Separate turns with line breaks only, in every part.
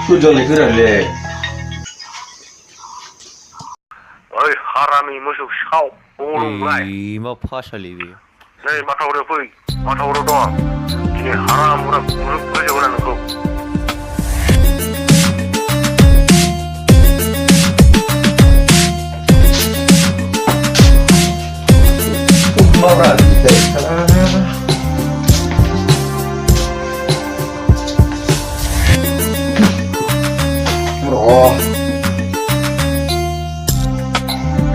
수저리 그럴래.
어이 하람이 무슨 샤오 오롱라이
이마 파샬리비
네 마타오르 보이 마타오르 도와 이게 하람으로 무슨 벌려고 하는 거
엄마가 돼.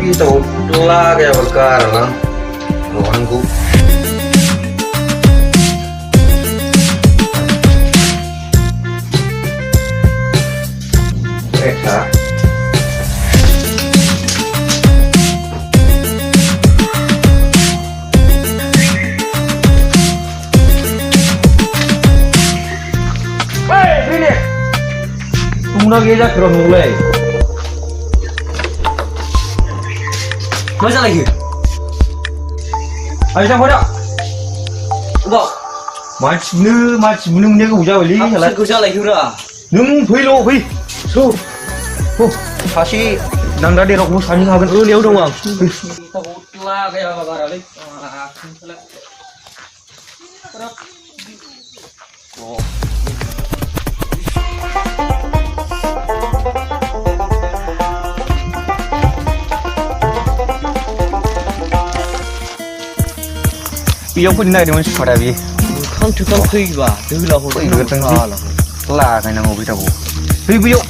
Kita udah kayak sekarang, ruanganku. Hei, sini. Tunggu lagi aja kerja mulai.
Masa lagi?
Ayo sama dah.
Udah.
Macam ni ke ujar beli.
Apa kerja lagi ura?
Nung pui lo pui. So, oh, kasih nang dah dia rok musani hagan liau dong bang.
Kita utlah kayak apa lagi? Oh. Piang pun nak dengan sekolah bi. Kan tu kan pergi bah. Tu lah aku.
Pergi ke tengah. Lah kan nak ngopi tahu. Pergi piang.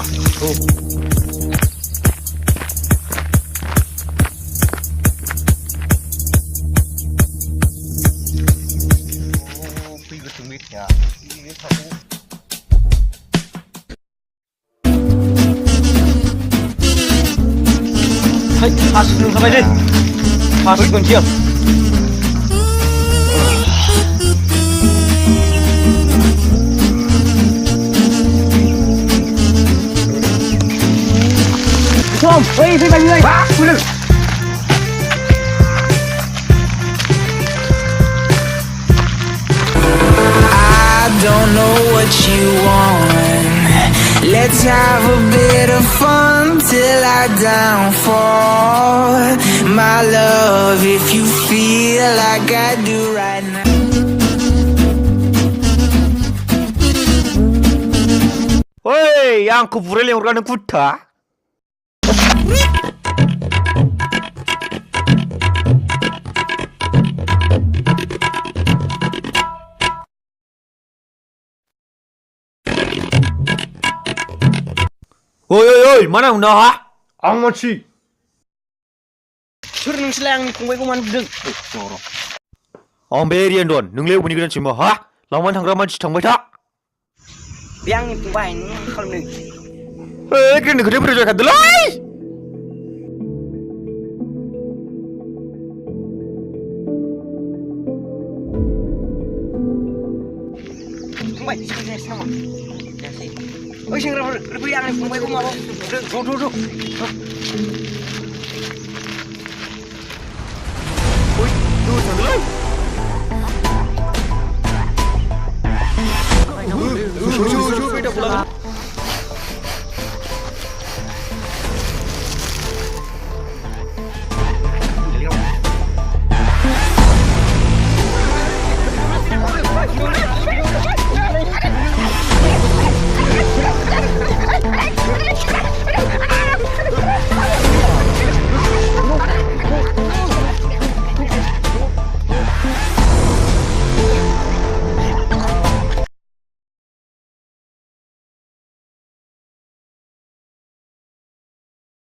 Pergi ke tengah ya. Pergi tahu. Hai, asal sampai deh. Asal kunci. Tom, wait, wait. Pulang.
I don't know what you want. Let's have a bit of fun till I downfall. My love, if you feel like I do right now.
Woi, yang kubur yang orang putar. Oi, mana unda ha? Amat sih.
Suruh selang ni kungkai kuman deng.
Amberian don, nungle bunyi kan cuma ha? Lawan tangga macam tangga tak?
Biang ni kungkai ni kalau ni.
Kena kerja berjaya kat delai.
Kungkai, sini sama. Oi, sing rebu yang ni kungkai kumau. Duduk.
Oi, duduk delai. Beda pulang.